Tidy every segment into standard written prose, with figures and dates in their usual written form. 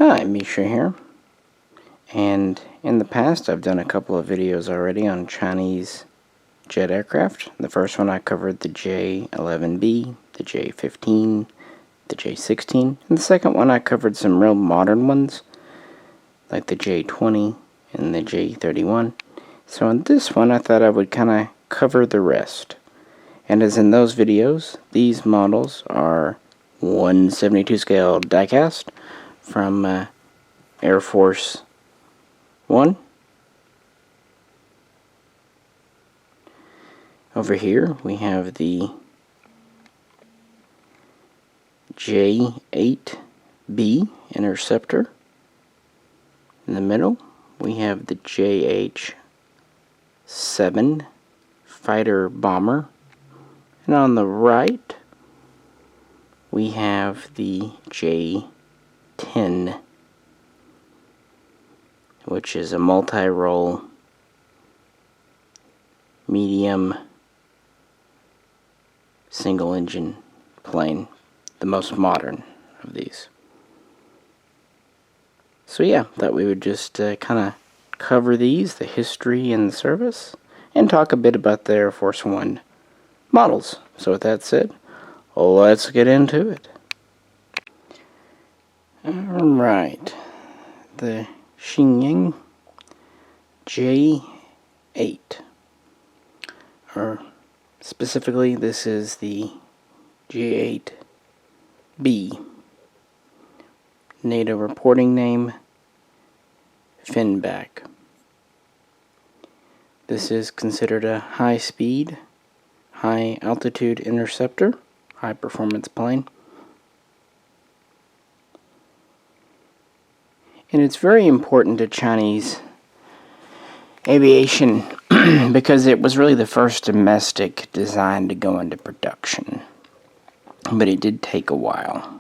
Hi, Misha here, and in the past I've done a couple of videos already on Chinese jet aircraft. The first one I covered the J-11B, the J-15, the J-16, and the second one I covered some real modern ones like the J-20 and the J-31. So in this one I thought I would kind of cover the rest. And as in those videos, these models are 1/72 scale diecast from Air Force One. Over here we have the J-8B interceptor. In the middle we have the JH-7 fighter bomber, and on the right we have the J-10, which is a multi-role medium single engine plane, the most modern of these. So yeah, thought we would just kind of cover these, the history and the service, and talk a bit about the Air Force One models. So with that said, let's get into it. Alright, the Shenyang J-8, or specifically this is the J-8B. NATO reporting name, Finback. This is considered a high-speed, high-altitude interceptor, high-performance plane. And it's very important to Chinese aviation because it was really the first domestic design to go into production. But it did take a while.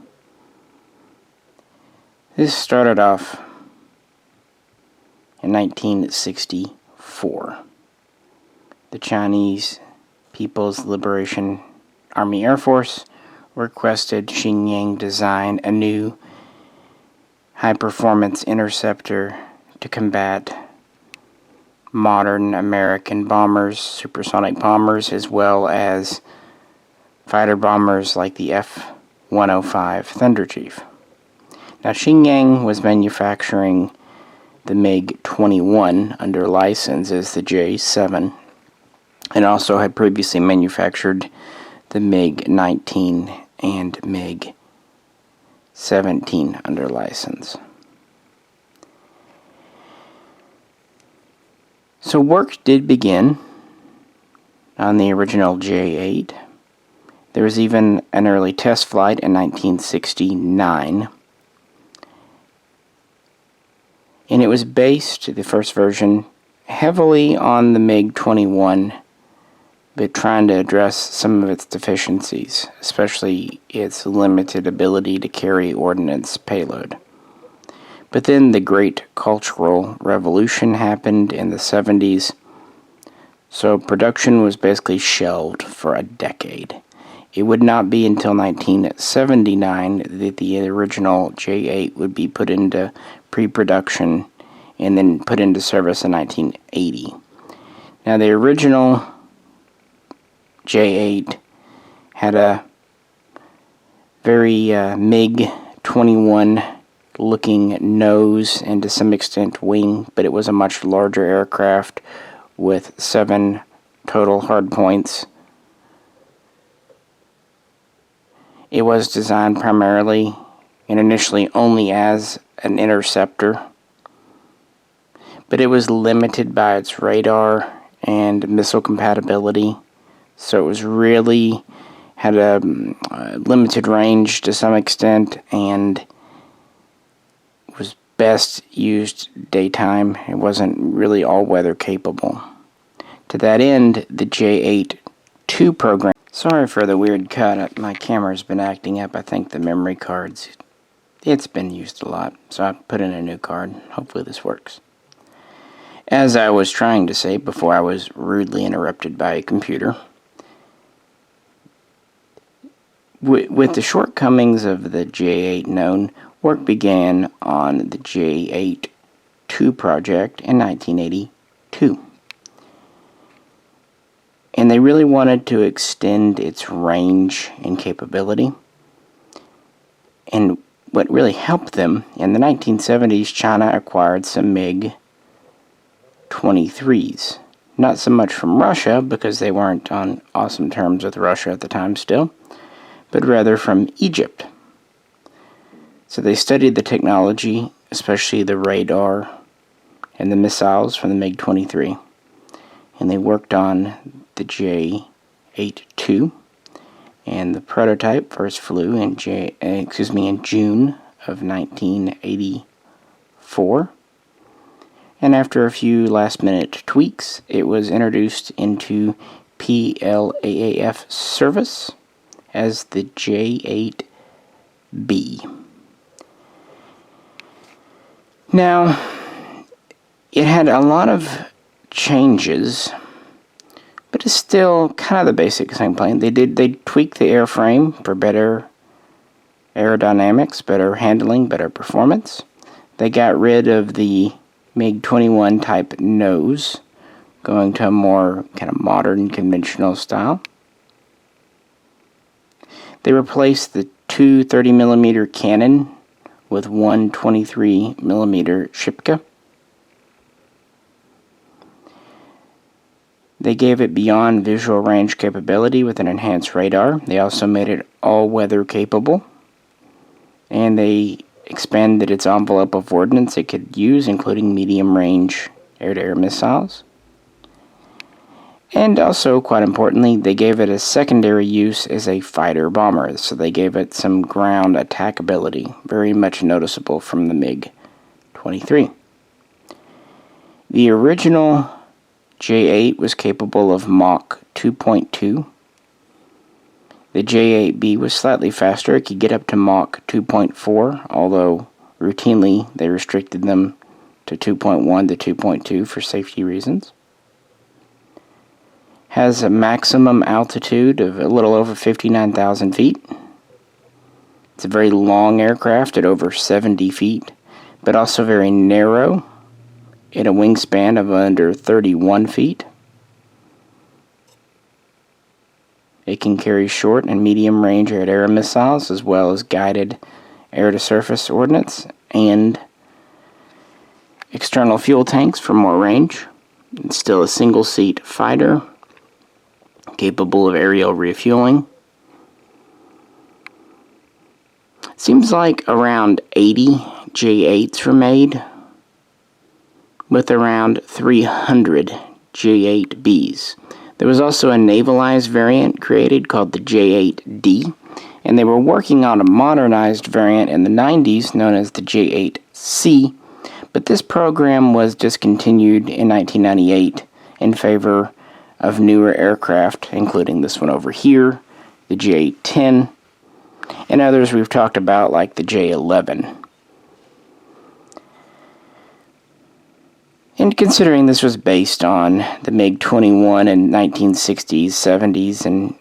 This started off in 1964. The Chinese People's Liberation Army Air Force requested Shenyang design a new high-performance interceptor to combat modern American bombers, supersonic bombers, as well as fighter bombers like the F-105 Thunder Chief. Now, Shenyang was manufacturing the MiG-21 under license as the J-7, and also had previously manufactured the MiG-19 and MiG-17 under license. So work did begin on the original J-8. There was even an early test flight in 1969. And it was based, the first version, heavily on the MiG-21, but trying to address some of its deficiencies, especially its limited ability to carry ordnance payload. But then the Great Cultural Revolution happened in the 70s, so production was basically shelved for a decade. It would not be until 1979 that the original J-8 would be put into pre-production and then put into service in 1980. Now, the original J-8 had a very MiG-21 looking nose and to some extent wing, but it was a much larger aircraft with 7 total hardpoints. It was designed primarily and initially only as an interceptor, but it was limited by its radar and missile compatibility, so it was really had a limited range to some extent and was best used daytime. It wasn't really all-weather capable. To that end, the J-8-2 program. Sorry for the weird cut. My camera's been acting up. I think the memory cards, it's been used a lot, so I put in a new card. Hopefully this works. As I was trying to say before I was rudely interrupted by a computer, with the shortcomings of the J-8 known, work began on the J-8-2 project in 1982. And they really wanted to extend its range and capability. And what really helped them, in the 1970s, China acquired some MiG-23s. Not so much from Russia, because they weren't on awesome terms with Russia at the time still, but rather from Egypt. So they studied the technology, especially the radar and the missiles from the MiG-23, and they worked on the J-8-2, and the prototype first flew in June of 1984. And after a few last-minute tweaks, it was introduced into PLAAF service as the J-8B. Now, it had a lot of changes, but it's still kind of the basic same plane. They tweaked the airframe for better aerodynamics, better handling, better performance. They got rid of the MiG-21 type nose, going to a more kind of modern, conventional style. They replaced the two 30mm cannon with one 23mm Shipka. They gave it beyond visual range capability with an enhanced radar. They also made it all-weather capable, and they expanded its envelope of ordnance it could use, including medium-range air-to-air missiles. And also, quite importantly, they gave it a secondary use as a fighter-bomber, so they gave it some ground attack ability, very much noticeable from the MiG-23. The original J-8 was capable of Mach 2.2. The J-8B was slightly faster. It could get up to Mach 2.4, although routinely they restricted them to 2.1 to 2.2 for safety reasons. Has a maximum altitude of a little over 59,000 feet. It's a very long aircraft at over 70 feet, but also very narrow at a wingspan of under 31 feet. It can carry short and medium range air-to-air missiles, as well as guided air-to-surface ordnance and external fuel tanks for more range. It's still a single-seat fighter, capable of aerial refueling. Seems like around 80 J-8s were made, with around 300 J-8Bs. There was also a navalized variant created called the J-8D, and they were working on a modernized variant in the 90s known as the J-8C, but this program was discontinued in 1998 in favor of newer aircraft, including this one over here, the J-10, and others we've talked about like the J-11. And considering this was based on the MiG-21 and 1960s, 70s, and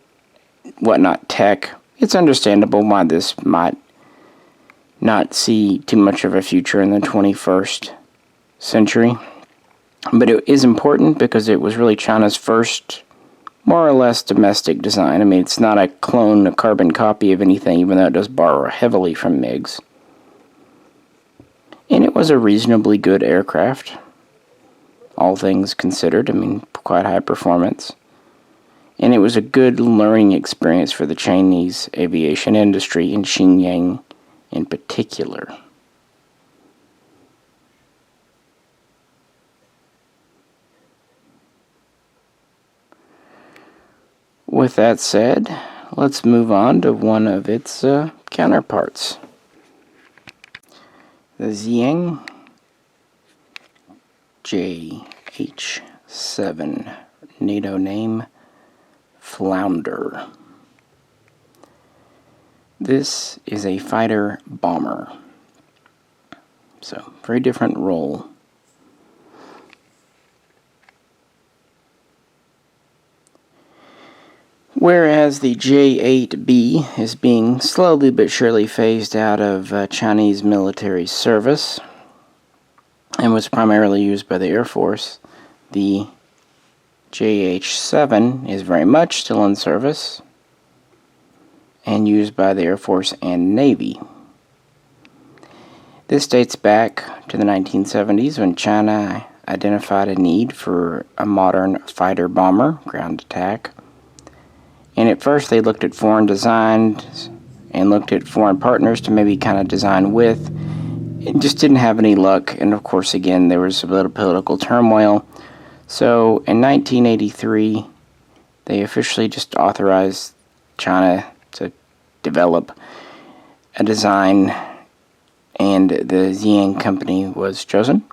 whatnot tech, it's understandable why this might not see too much of a future in the 21st century. But it is important because it was really China's first, more or less, domestic design. I mean, it's not a clone, a carbon copy of anything, even though it does borrow heavily from MiGs. And it was a reasonably good aircraft, all things considered. I mean, quite high performance. And it was a good learning experience for the Chinese aviation industry in Shenyang in particular. With that said, let's move on to one of its counterparts. The Shenyang JH-7, NATO name Flounder. This is a fighter bomber, so very different role. Whereas as the J-8B is being slowly but surely phased out of Chinese military service and was primarily used by the Air Force, the JH-7 is very much still in service and used by the Air Force and Navy. This dates back to the 1970s when China identified a need for a modern fighter bomber ground attack. And at first they looked at foreign designs and looked at foreign partners to maybe kind of design with. It just didn't have any luck, and of course again there was a little political turmoil. So in 1983 they officially just authorized China to develop a design, and the Xi'an company was chosen.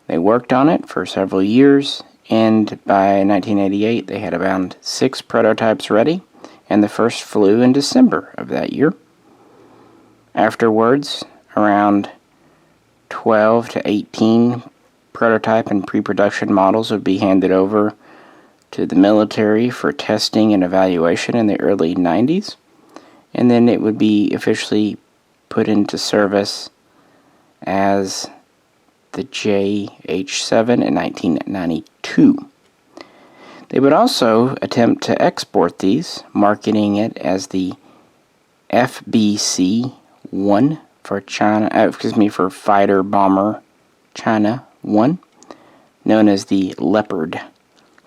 They worked on it for several years, and by 1988 they had around 6 prototypes ready, and the first flew in December of that year. Afterwards, around 12 to 18 prototype and pre-production models would be handed over to the military for testing and evaluation in the early 90s, and then it would be officially put into service as the JH-7 in 1992. They would also attempt to export these, marketing it as the FBC-1 for China, for Fighter Bomber China 1, known as the Leopard. A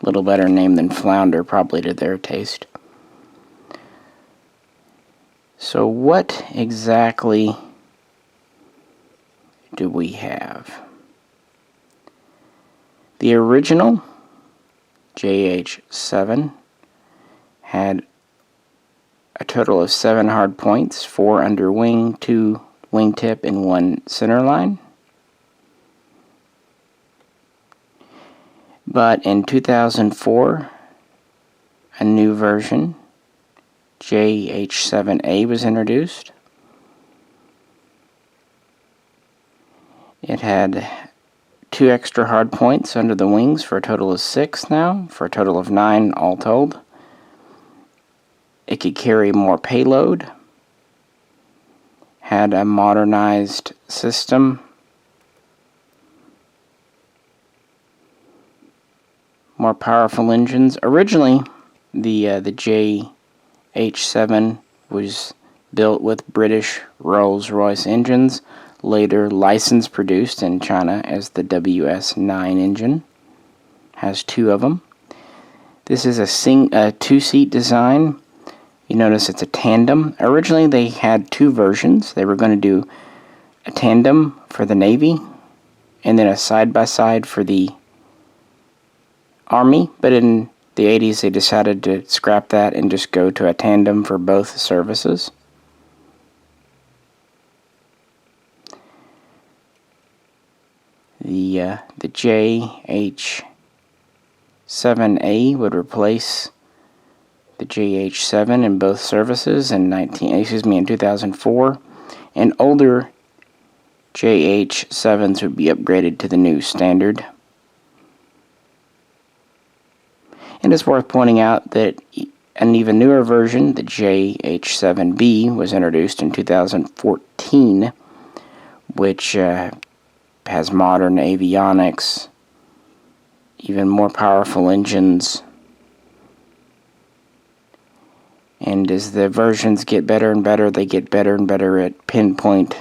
little better name than Flounder, probably to their taste. So what exactly do we have? The original JH-7 had a total of 7 hard points, 4 under wing, 2 wingtip, and 1 centerline. But in 2004, a new version, JH-7A, was introduced. It had 2 extra hard points under the wings for a total of 6 now, for a total of 9 all told. It could carry more payload, had a modernized system, more powerful engines. Originally, the JH-7 was built with British Rolls-Royce engines, later license produced in China as the WS-9 engine. Has 2 of them. This is a 2-seat design. You notice it's a tandem. Originally they had 2 versions. They were going to do a tandem for the Navy and then a side-by-side for the Army, but in the 80s they decided to scrap that and just go to a tandem for both services. The JH-7A would replace the JH-7 in both services in 2004, and older JH-7s would be upgraded to the new standard. And it's worth pointing out that an even newer version, the JH-7B, was introduced in 2014, which has modern avionics, even more powerful engines. And as the versions get better and better, they get better and better at pinpoint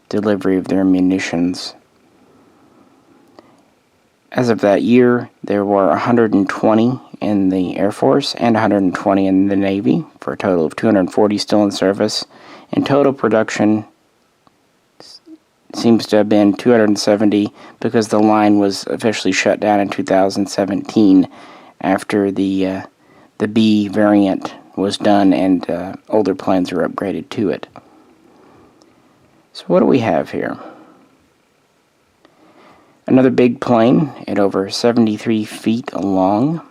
delivery of their munitions. As of that year, there were 120 in the Air Force and 120 in the Navy, for a total of 240 still in service. And total production seems to have been 270 because the line was officially shut down in 2017 after the B variant was done and older planes were upgraded to it. So what do we have here? Another big plane at over 73 feet long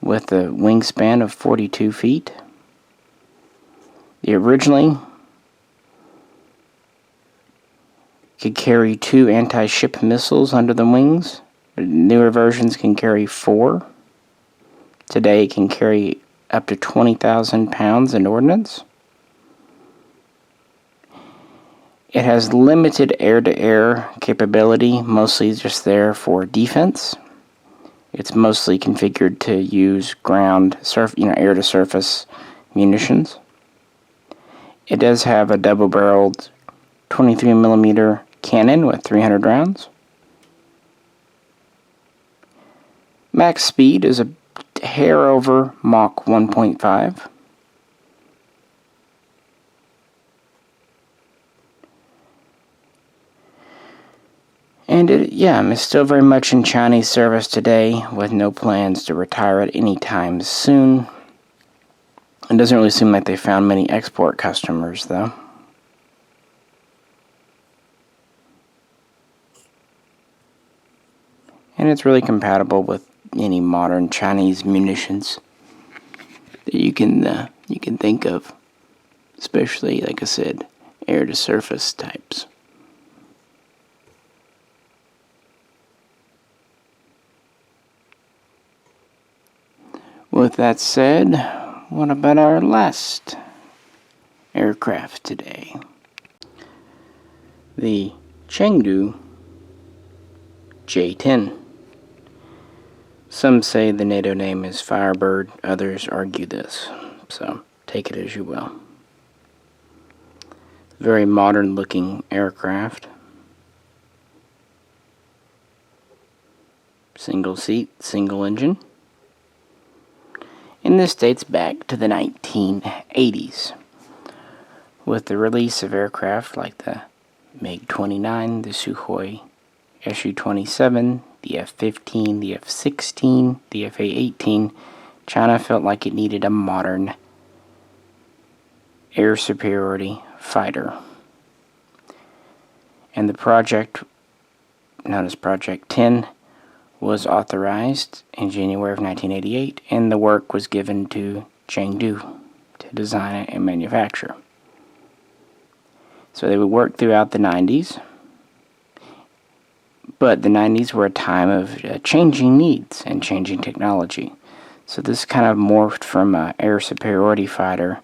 with a wingspan of 42 feet. The originally could carry 2 anti-ship missiles under the wings. Newer versions can carry 4. Today it can carry up to 20,000 pounds in ordnance. It has limited air-to-air capability, mostly just there for defense. It's mostly configured to use air-to-surface munitions. It does have a double-barreled 23mm cannon with 300 rounds. Max speed is a hair over Mach 1.5. And it's still very much in Chinese service today, with no plans to retire it anytime soon. It doesn't really seem like they found many export customers, though. And it's really compatible with any modern Chinese munitions that you can think of, especially, like I said, air-to-surface types. With that said, what about our last aircraft today? The Chengdu J-10. Some say the NATO name is Firebird, others argue this, so take it as you will. Very modern looking aircraft. Single seat, single engine. And this dates back to the 1980s, with the release of aircraft like the MiG-29, the Sukhoi Su-27, the F-15, the F-16, the F-A-18. China felt like it needed a modern air superiority fighter. And the project, known as Project 10, was authorized in January of 1988, and the work was given to Chengdu to design it and manufacture. So they would work throughout the 90s, but the 90s were a time of changing needs and changing technology. So this kind of morphed from an air superiority fighter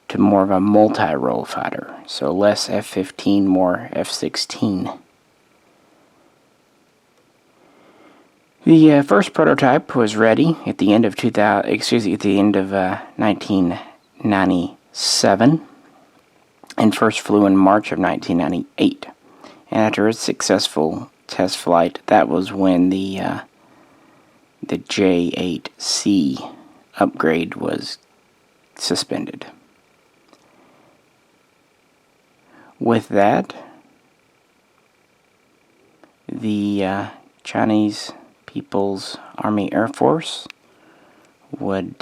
to more of a multi-role fighter. So less F-15, more F-16. The first prototype was ready at the end of 1997, and first flew in March of 1998. And after a successful test flight, that was when the J-8C upgrade was suspended. With that, the Chinese People's Army Air Force would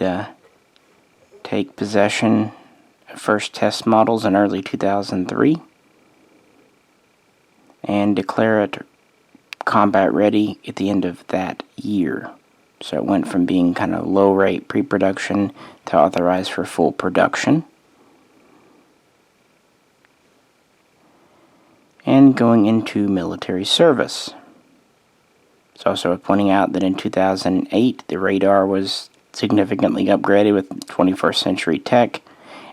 take possession of first test models in early 2003 and declare it combat ready at the end of that year. So it went from being kind of low rate pre-production to authorized for full production. And going into military service. It's also worth pointing out that in 2008, the radar was significantly upgraded with 21st century tech,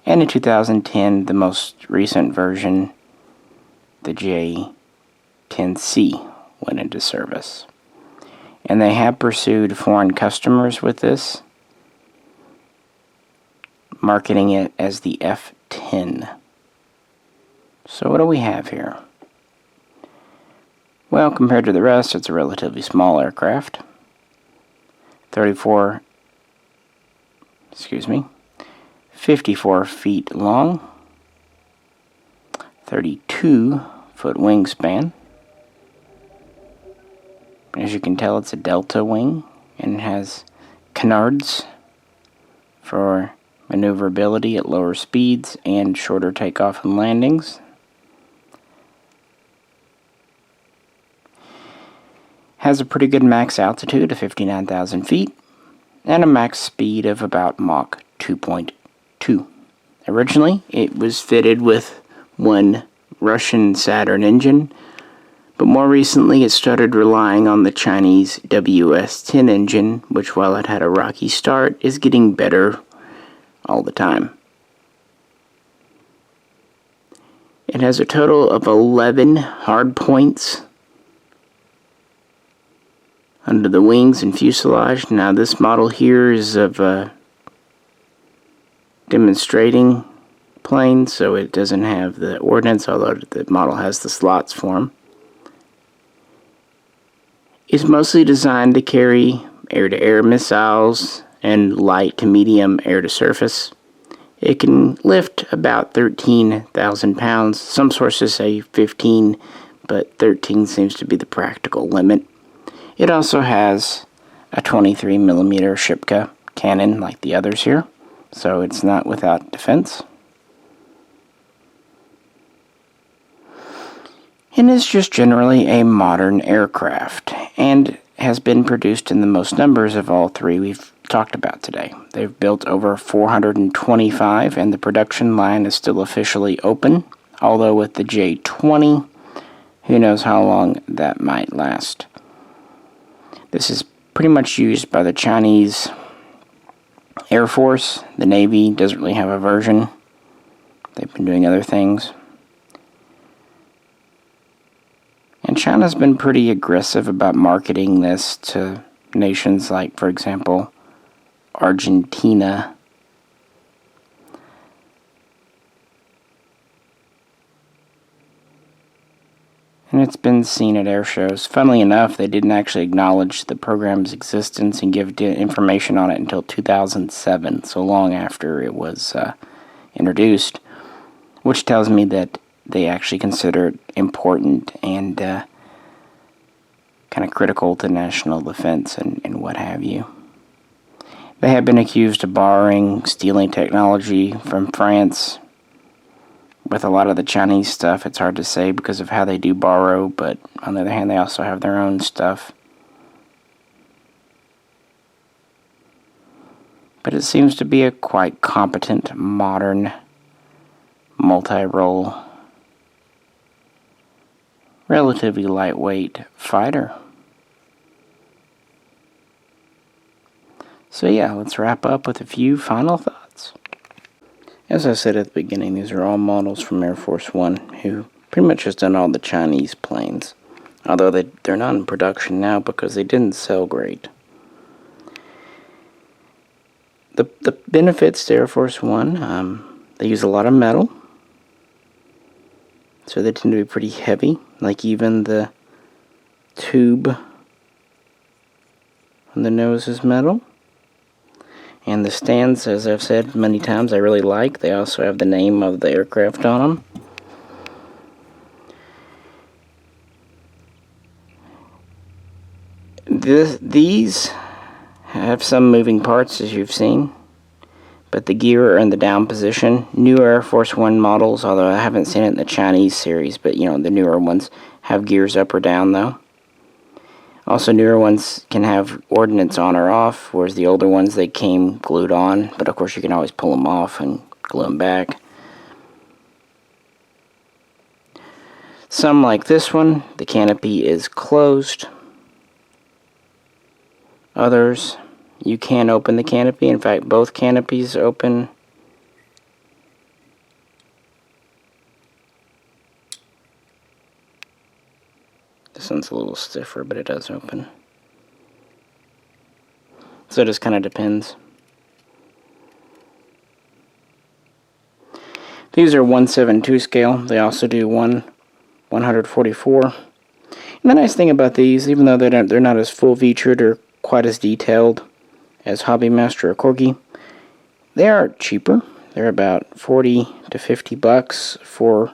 and in 2010, the most recent version, the J-10C, went into service. And they have pursued foreign customers with this, marketing it as the F-10. So what do we have here? Well, compared to the rest, it's a relatively small aircraft. 54 54 feet long, 32-foot wingspan. As you can tell, it's a delta wing and has canards for maneuverability at lower speeds and shorter takeoff and landings. Has a pretty good max altitude of 59,000 feet and a max speed of about Mach 2.2. Originally, it was fitted with one Russian Saturn engine, but more recently it started relying on the Chinese WS-10 engine, which, while it had a rocky start, is getting better all the time. It has a total of 11 hard points under the wings and fuselage. Now this model here is of a demonstrating plane, so it doesn't have the ordnance, although the model has the slots for them. It's mostly designed to carry air-to-air missiles and light to medium air-to-surface. It can lift about 13,000 pounds. Some sources say 15, but 13 seems to be the practical limit. It also has a 23mm Shipka cannon like the others here, so it's not without defense. And is just generally a modern aircraft, and has been produced in the most numbers of all three we've talked about today. They've built over 425, and the production line is still officially open, although with the J-20, who knows how long that might last. This is pretty much used by the Chinese Air Force. The Navy doesn't really have a version. They've been doing other things. And China's been pretty aggressive about marketing this to nations like, for example, Argentina. And it's been seen at air shows. Funnily enough, they didn't actually acknowledge the program's existence and give information on it until 2007, so long after it was introduced, which tells me that they actually consider it important and kind of critical to national defense and what have you. They have been accused of borrowing, stealing technology from France. With a lot of the Chinese stuff, it's hard to say because of how they do borrow, but on the other hand, they also have their own stuff. But it seems to be a quite competent, modern, multi-role, relatively lightweight fighter. So yeah, let's wrap up with a few final thoughts. As I said at the beginning, these are all models from Air Force One, who pretty much has done all the Chinese planes. Although they're not in production now because they didn't sell great. The benefits to Air Force One, they use a lot of metal. So they tend to be pretty heavy, like even the tube on the nose is metal. And the stands, as I've said many times, I really like. They also have the name of the aircraft on them. These have some moving parts, as you've seen. But the gear are in the down position. New Air Force One models, although I haven't seen it in the Chinese series, but you know, the newer ones have gears up or down though. Also, newer ones can have ordnance on or off, whereas the older ones, they came glued on, but of course you can always pull them off and glue them back. Some, like this one, the canopy is closed. Others, you can open the canopy. In fact, both canopies open. This one's a little stiffer, but it does open. So it just kind of depends. These are 1/72 scale. They also do 1/144. And the nice thing about these, even though they're not as full featured or quite as detailed as Hobbymaster or Corgi, they are cheaper. They're about 40 to 50 bucks for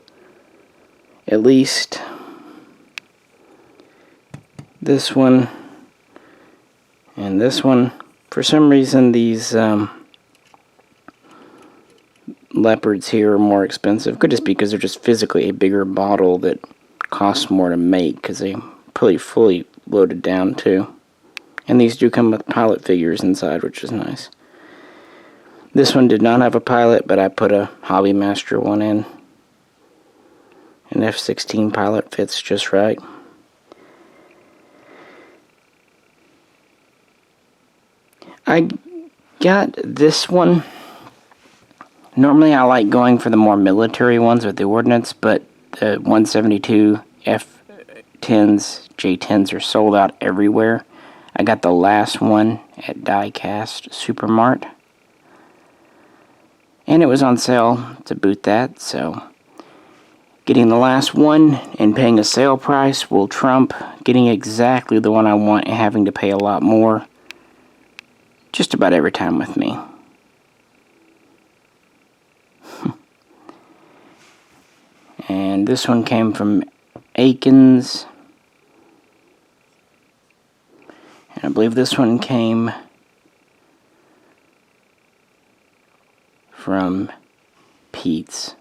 at least this one and this one. For some reason, these leopards here are more expensive. Could just be because they're just physically a bigger model that costs more to make, because they're pretty fully loaded down too. And these do come with pilot figures inside, which is nice. This one did not have a pilot, but I put a Hobbymaster one in. An F-16 pilot fits just right. I got this one Normally I like going for the more military ones with the ordnance, but the 172 F-10s, J-10s are sold out everywhere. I got the last one at Diecast Supermart, and it was on sale to boot that, so getting the last one and paying a sale price will trump getting exactly the one I want and having to pay a lot more just about every time with me. And this one came from Aikens. And I believe this one came from Pete's.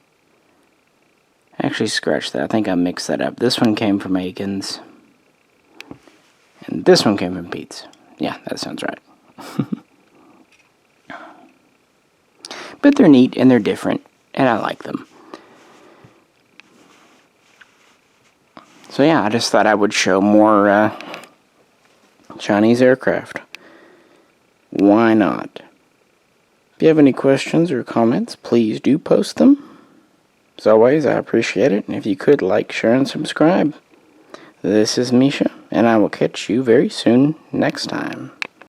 Actually, scratch that. I think I mixed that up. This one came from Aikens. And this one came from Pete's. Yeah, that sounds right. But they're neat and they're different, and I like them. So yeah, I just thought I would show more Chinese aircraft. Why not? If you have any questions or comments, please do post them. As always, I appreciate it, and if you could like, share, and subscribe. This is Misha, and I will catch you very soon next time.